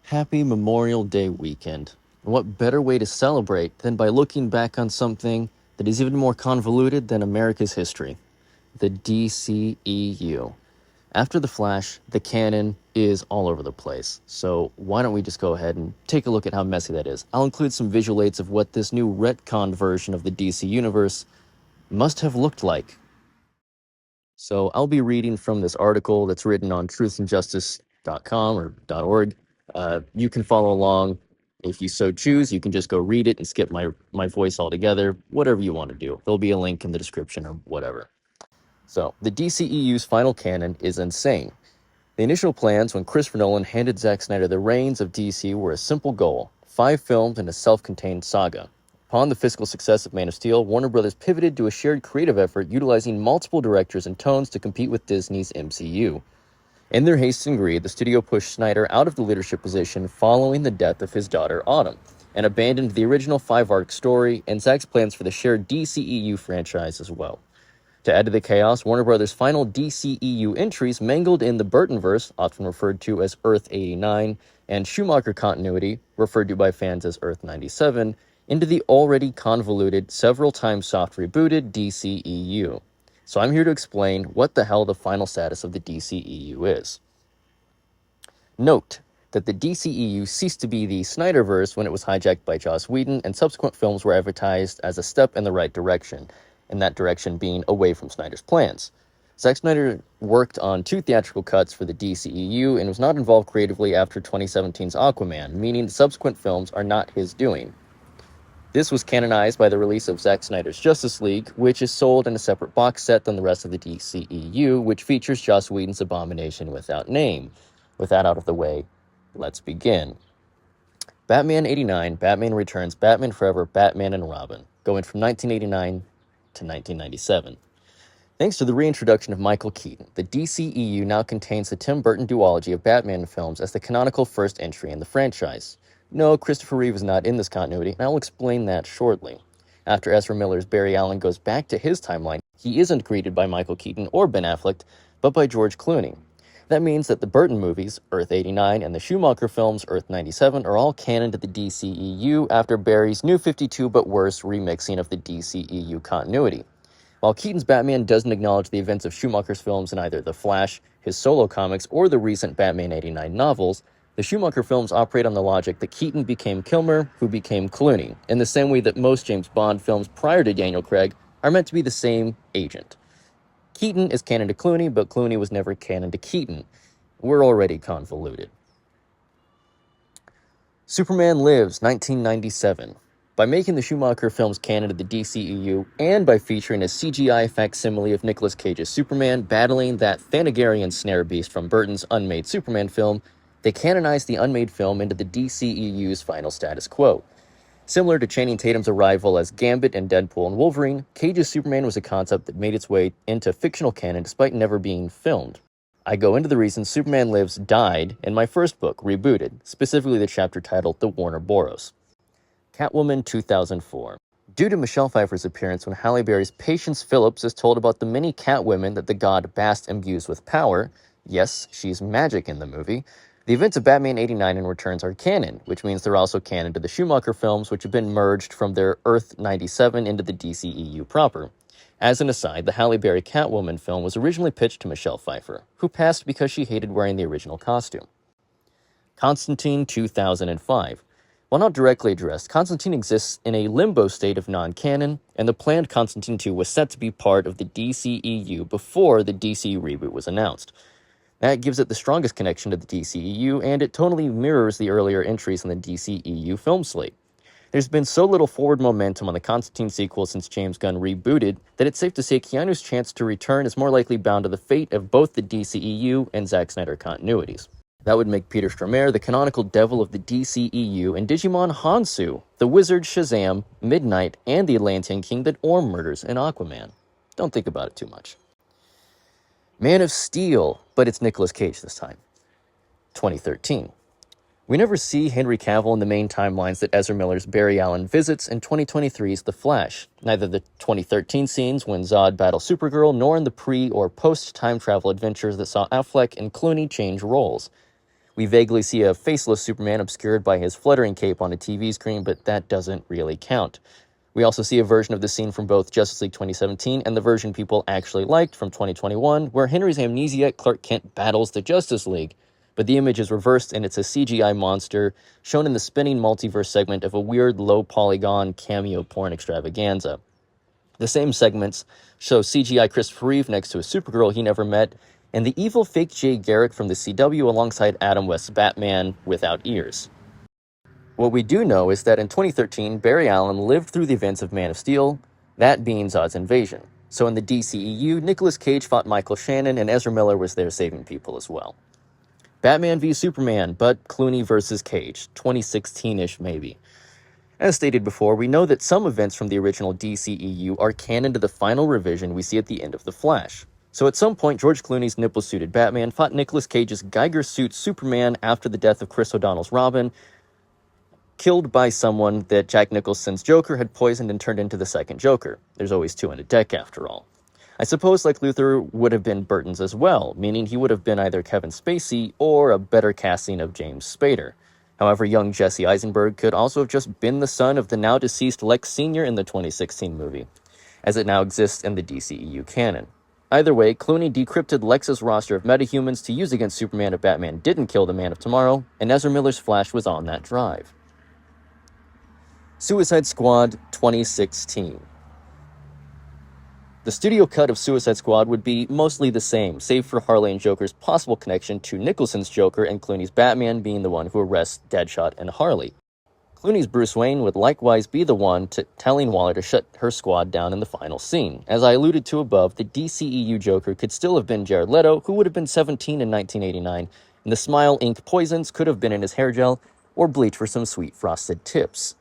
Happy Memorial Day weekend. And what better way to celebrate than by looking back on something that is even more convoluted than America's history, the DCEU. After The Flash, the canon is all over the place, so why don't we just go ahead and take a look at how messy that is. I'll include some visual aids of what this new retconned version of the DC universe must have looked like. So I'll be reading from this article that's written on truthandjustice.com or .org. You can follow along if you so choose. You can just go read it and skip my voice altogether, whatever you want to do. There'll be a link in the description or whatever. So the DCEU's final canon is insane. The initial plans when Christopher Nolan handed Zack Snyder the reins of DC were a simple goal: 5 films and a self-contained saga. Upon the fiscal success of Man of Steel, Warner Bros. Pivoted to a shared creative effort utilizing multiple directors and tones to compete with Disney's MCU. In their haste and greed, the studio pushed Snyder out of the leadership position following the death of his daughter Autumn, and abandoned the original 5-arc story and Zack's plans for the shared DCEU franchise as well. To add to the chaos, Warner Bros.' final DCEU entries mangled in the Burtonverse, often referred to as Earth 89, and Schumacher continuity, referred to by fans as Earth 97, into the already convoluted, several times soft rebooted DCEU. So I'm here to explain what the hell the final status of the DCEU is. Note that the DCEU ceased to be the Snyderverse when it was hijacked by Joss Whedon, and subsequent films were advertised as a step in the right direction, and that direction being away from Snyder's plans. Zack Snyder worked on 2 theatrical cuts for the DCEU and was not involved creatively after 2017's Aquaman, meaning the subsequent films are not his doing. This was canonized by the release of Zack Snyder's Justice League, which is sold in a separate box set than the rest of the DCEU, which features Joss Whedon's Abomination without name. With that out of the way, let's begin. Batman 89, Batman Returns, Batman Forever, Batman and Robin, going from 1989 to 1997. Thanks to the reintroduction of Michael Keaton, the DCEU now contains the Tim Burton duology of Batman films as the canonical first entry in the franchise. No, Christopher Reeve is not in this continuity, and I'll explain that shortly. After Ezra Miller's Barry Allen goes back to his timeline, he isn't greeted by Michael Keaton or Ben Affleck, but by George Clooney. That means that the Burton movies, Earth 89, and the Schumacher films, Earth 97, are all canon to the DCEU after Barry's New 52 but worse remixing of the DCEU continuity. While Keaton's Batman doesn't acknowledge the events of Schumacher's films in either The Flash, his solo comics, or the recent Batman 89 novels, the Schumacher films operate on the logic that Keaton became Kilmer, who became Clooney, in the same way that most James Bond films prior to Daniel Craig are meant to be the same agent. Keaton is canon to Clooney, but Clooney was never canon to Keaton. We're already convoluted. Superman Lives, 1997. By making the Schumacher films canon to the DCEU, and by featuring a CGI facsimile of Nicolas Cage's Superman battling that Thanagarian snare beast from Burton's Unmade Superman film, they canonized the Unmade film into the DCEU's final status quo. Similar to Channing Tatum's arrival as Gambit in Deadpool and Wolverine, Cage's Superman was a concept that made its way into fictional canon despite never being filmed. I go into the reasons Superman Lives died in my first book, Rebooted, specifically the chapter titled The Warner Boros. Catwoman 2004. Due to Michelle Pfeiffer's appearance when Halle Berry's Patience Phillips is told about the many Catwomen that the god Bast imbues with power, yes, she's magic in the movie, the events of Batman 89 and Returns are canon, which means they're also canon to the Schumacher films, which have been merged from their Earth 97 into the DCEU proper. As an aside, the Halle Berry Catwoman film was originally pitched to Michelle Pfeiffer, who passed because she hated wearing the original costume. Constantine 2005. While not directly addressed, Constantine exists in a limbo state of non-canon, and the planned Constantine 2 was set to be part of the DCEU before the DC reboot was announced. That gives it the strongest connection to the DCEU, and it totally mirrors the earlier entries in the DCEU film slate. There's been so little forward momentum on the Constantine sequel since James Gunn rebooted that it's safe to say Keanu's chance to return is more likely bound to the fate of both the DCEU and Zack Snyder continuities. That would make Peter Stormare the canonical devil of the DCEU, and Digimon Hansu, the wizard Shazam, Midnight, and the Atlantean king that Orm murders in Aquaman. Don't think about it too much. Man of Steel, but it's Nicolas Cage this time. 2013. We never see Henry Cavill in the main timelines that Ezra Miller's Barry Allen visits in 2023's The Flash, neither the 2013 scenes when Zod battles Supergirl, nor in the pre- or post-time travel adventures that saw Affleck and Clooney change roles. We vaguely see a faceless Superman obscured by his fluttering cape on a TV screen, but that doesn't really count. We also see a version of the scene from both Justice League 2017 and the version people actually liked from 2021, where Henry's amnesiac Clark Kent battles the Justice League. But the image is reversed and it's a CGI monster shown in the spinning multiverse segment of a weird low-polygon cameo porn extravaganza. The same segments show CGI Christopher Reeve next to a Supergirl he never met, and the evil fake Jay Garrick from the CW alongside Adam West's Batman without ears. What we do know is that in 2013, Barry Allen lived through the events of Man of Steel, that being Zod's invasion. So in the DCEU, Nicolas Cage fought Michael Shannon and Ezra Miller was there saving people as well. Batman v Superman, but Clooney versus Cage, 2016-ish maybe. As stated before, we know that some events from the original DCEU are canon to the final revision we see at the end of The Flash. So at some point, George Clooney's nipple-suited Batman fought Nicolas Cage's Geiger-suit Superman after the death of Chris O'Donnell's Robin, killed by someone that Jack Nicholson's Joker had poisoned and turned into the second Joker. There's always two in a deck after all. I suppose Lex Luthor would have been Burton's as well, meaning he would have been either Kevin Spacey or a better casting of James Spader. However, young Jesse Eisenberg could also have just been the son of the now-deceased Lex Sr. in the 2016 movie, as it now exists in the DCEU canon. Either way, Clooney decrypted Lex's roster of metahumans to use against Superman if Batman didn't kill the Man of Tomorrow, and Ezra Miller's Flash was on that drive. Suicide Squad 2016. The studio cut of Suicide Squad would be mostly the same, save for Harley and Joker's possible connection to Nicholson's Joker and Clooney's Batman being the one who arrests Deadshot and Harley. Clooney's Bruce Wayne would likewise be the one telling Waller to shut her squad down in the final scene. As I alluded to above, the DCEU Joker could still have been Jared Leto, who would have been 17 in 1989, and the Smile Ink poisons could have been in his hair gel, or bleach for some sweet frosted tips.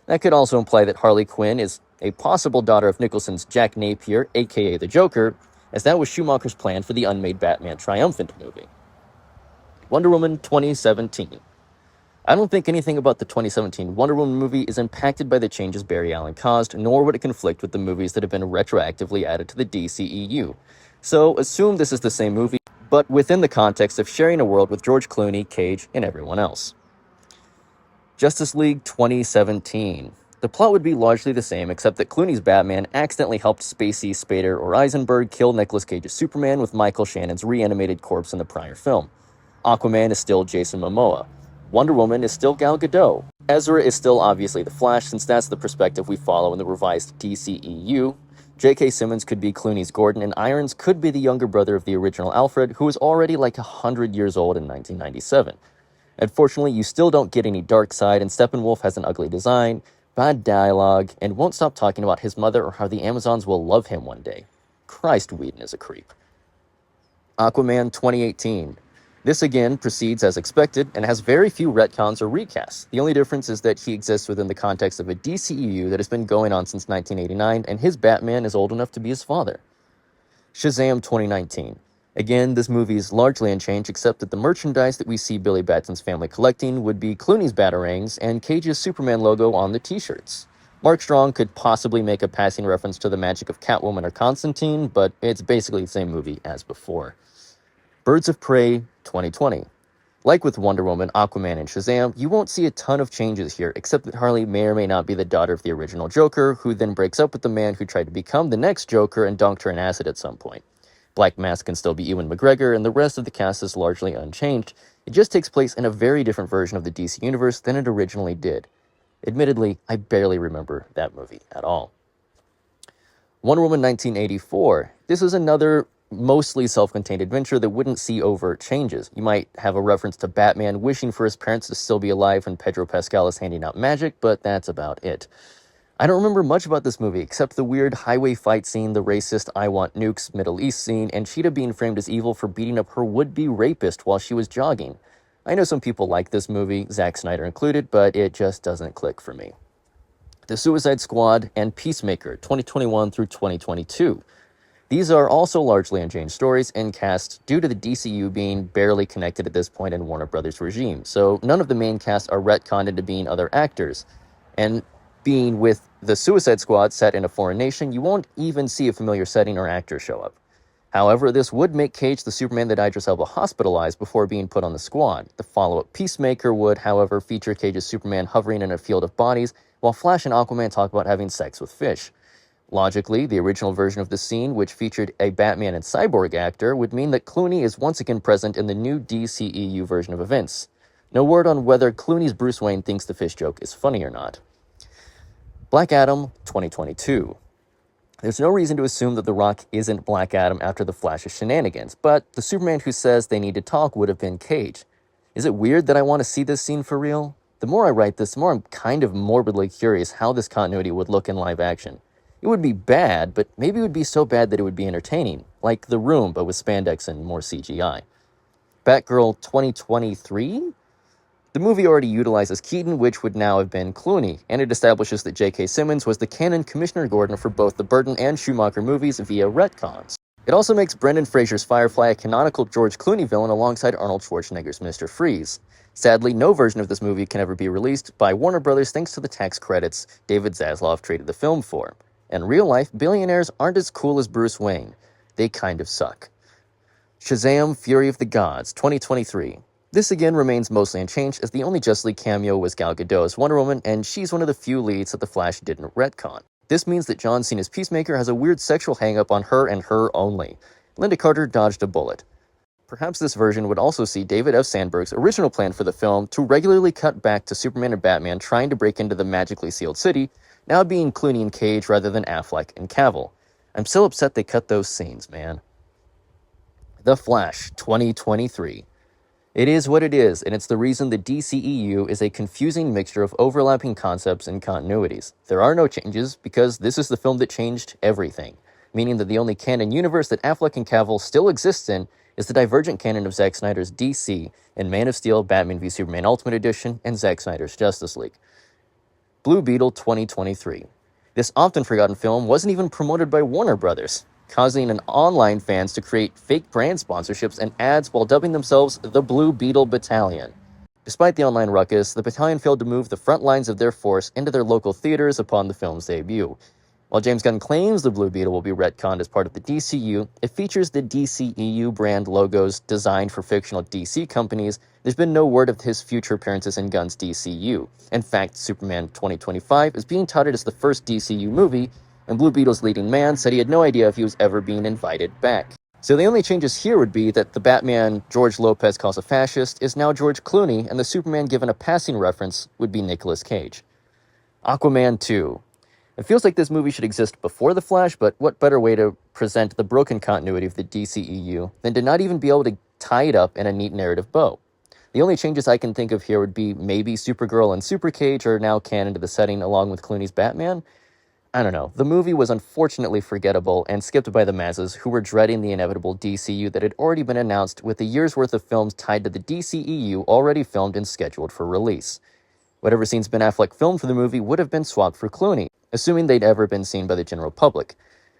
That could also imply that Harley Quinn is a possible daughter of Nicholson's Jack Napier, aka the Joker, as that was Schumacher's plan for the Unmade Batman Triumphant movie. Wonder Woman 2017. I don't think anything about the 2017 Wonder Woman movie is impacted by the changes Barry Allen caused, nor would it conflict with the movies that have been retroactively added to the DCEU. So assume this is the same movie, but within the context of sharing a world with George Clooney, Cage, and everyone else. Justice League 2017. The plot would be largely the same, except that Clooney's Batman accidentally helped Spacey, Spader, or Eisenberg kill Nicolas Cage's Superman with Michael Shannon's reanimated corpse in the prior film. Aquaman is still Jason Momoa. Wonder Woman is still Gal Gadot. Ezra is still obviously the Flash, since that's the perspective we follow in the revised DCEU. J.K. Simmons could be Clooney's Gordon, and Irons could be the younger brother of the original Alfred, who was already like 100 years old in 1997. Unfortunately, you still don't get any Darkseid, and Steppenwolf has an ugly design, bad dialogue, and won't stop talking about his mother or how the Amazons will love him one day. Christ, Whedon is a creep. Aquaman 2018. This again proceeds as expected and has very few retcons or recasts. The only difference is that he exists within the context of a DCEU that has been going on since 1989, and his Batman is old enough to be his father. Shazam 2019. Again, this movie is largely unchanged, except that the merchandise that we see Billy Batson's family collecting would be Clooney's Batarangs and Cage's Superman logo on the t-shirts. Mark Strong could possibly make a passing reference to the magic of Catwoman or Constantine, but it's basically the same movie as before. Birds of Prey 2020. Like with Wonder Woman, Aquaman, and Shazam, you won't see a ton of changes here, except that Harley may or may not be the daughter of the original Joker, who then breaks up with the man who tried to become the next Joker and dunked her in acid at some point. Black Mask can still be Ewan McGregor, and the rest of the cast is largely unchanged. It just takes place in a very different version of the DC Universe than it originally did. Admittedly, I barely remember that movie at all. Wonder Woman 1984. This is another mostly self-contained adventure that wouldn't see overt changes. You might have a reference to Batman wishing for his parents to still be alive when Pedro Pascal is handing out magic, but that's about it. I don't remember much about this movie, except the weird highway fight scene, the racist I want nukes Middle East scene, and Cheetah being framed as evil for beating up her would-be rapist while she was jogging. I know some people like this movie, Zack Snyder included, but it just doesn't click for me. The Suicide Squad and Peacemaker, 2021 through 2022. These are also largely unchanged stories and cast due to the DCU being barely connected at this point in Warner Brothers' regime, so none of the main cast are retconned into being other actors. And being with the Suicide Squad set in a foreign nation, you won't even see a familiar setting or actor show up. However, this would make Cage the Superman that Idris Elba hospitalized before being put on the squad. The follow-up Peacemaker would, however, feature Cage's Superman hovering in a field of bodies, while Flash and Aquaman talk about having sex with fish. Logically, the original version of the scene, which featured a Batman and Cyborg actor, would mean that Clooney is once again present in the new DCEU version of events. No word on whether Clooney's Bruce Wayne thinks the fish joke is funny or not. Black Adam 2022. There's no reason to assume that The Rock isn't Black Adam after the Flash's shenanigans, but the Superman who says they need to talk would have been Cage. Is it weird that I want to see this scene for real? The more I write this, the more I'm kind of morbidly curious how this continuity would look in live action. It would be bad, but maybe it would be so bad that it would be entertaining, like The Room, but with spandex and more CGI. Batgirl 2023? The movie already utilizes Keaton, which would now have been Clooney, and it establishes that J.K. Simmons was the canon Commissioner Gordon for both the Burton and Schumacher movies via retcons. It also makes Brendan Fraser's Firefly a canonical George Clooney villain alongside Arnold Schwarzenegger's Mr. Freeze. Sadly, no version of this movie can ever be released by Warner Brothers thanks to the tax credits David Zaslav traded the film for. In real life, billionaires aren't as cool as Bruce Wayne. They kind of suck. Shazam! Fury of the Gods 2023. This again remains mostly unchanged, as the only Justice League cameo was Gal Gadot as Wonder Woman, and she's one of the few leads that The Flash didn't retcon. This means that John Cena's Peacemaker has a weird sexual hang-up on her and her only. Linda Carter dodged a bullet. Perhaps this version would also see David F. Sandberg's original plan for the film to regularly cut back to Superman and Batman trying to break into the magically sealed city, now being Clooney and Cage rather than Affleck and Cavill. I'm still upset they cut those scenes, man. The Flash 2023. It is what it is, and it's the reason the DCEU is a confusing mixture of overlapping concepts and continuities. There are no changes, because this is the film that changed everything, meaning that the only canon universe that Affleck and Cavill still exists in is the divergent canon of Zack Snyder's DC and Man of Steel, Batman v Superman Ultimate Edition, and Zack Snyder's Justice League. Blue Beetle 2023. This often forgotten film wasn't even promoted by Warner Brothers, causing online fans to create fake brand sponsorships and ads while dubbing themselves the Blue Beetle Battalion. Despite the online ruckus, the battalion failed to move the front lines of their force into their local theaters upon the film's debut. While James Gunn claims the Blue Beetle will be retconned as part of the DCU, it features the DCEU brand logos designed for fictional DC companies. There's been no word of his future appearances in Gunn's DCU. In fact, Superman 2025 is being touted as the first DCU movie, and Blue Beetle's leading man said he had no idea if he was ever being invited back. So the only changes here would be that the Batman George Lopez calls a fascist is now George Clooney, and the Superman given a passing reference would be Nicolas Cage. Aquaman 2. It feels like this movie should exist before The Flash, but what better way to present the broken continuity of the DCEU than to not even be able to tie it up in a neat narrative bow? The only changes I can think of here would be maybe Supergirl and Super Cage are now canon to the setting along with Clooney's Batman. I don't know. The movie was unfortunately forgettable and skipped by the masses who were dreading the inevitable DCU that had already been announced, with a year's worth of films tied to the DCEU already filmed and scheduled for release. Whatever scenes Ben Affleck filmed for the movie would have been swapped for Clooney, assuming they'd ever been seen by the general public.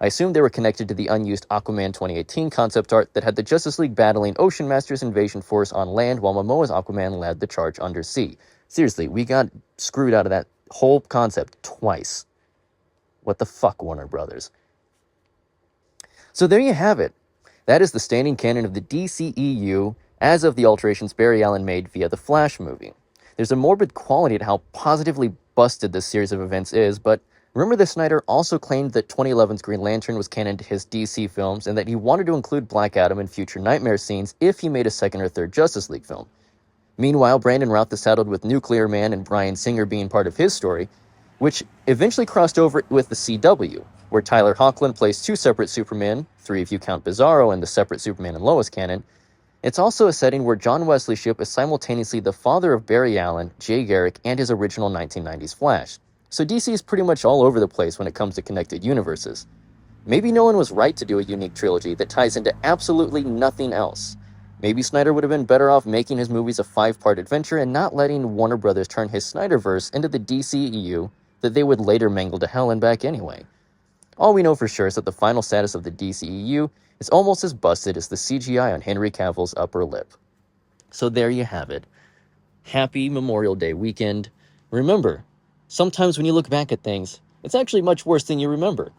I assumed they were connected to the unused Aquaman 2018 concept art that had the Justice League battling Ocean Master's invasion force on land while Momoa's Aquaman led the charge undersea. Seriously, we got screwed out of that whole concept twice. What the fuck, Warner Brothers? So there you have it. That is the standing canon of the DCEU as of the alterations Barry Allen made via the Flash movie. There's a morbid quality to how positively busted this series of events is, but remember that Snyder also claimed that 2011's Green Lantern was canon to his DC films and that he wanted to include Black Adam in future Nightmare scenes if he made a second or third Justice League film. Meanwhile, Brandon Routh is saddled with Nuclear Man and Bryan Singer being part of his story, which eventually crossed over with the CW, where Tyler Hoechlin plays two separate Supermen, three if you count Bizarro and the separate Superman and Lois canon. It's also a setting where John Wesley Shipp is simultaneously the father of Barry Allen, Jay Garrick, and his original 1990s Flash. So DC is pretty much all over the place when it comes to connected universes. Maybe Nolan was right to do a unique trilogy that ties into absolutely nothing else. Maybe Snyder would have been better off making his movies a 5-part adventure and not letting Warner Brothers turn his Snyderverse into the DCEU that they would later mangle to hell and back anyway. All we know for sure is that the final status of the DCEU is almost as busted as the CGI on Henry Cavill's upper lip. So there you have it. Happy Memorial Day weekend. Remember, sometimes when you look back at things, it's actually much worse than you remember.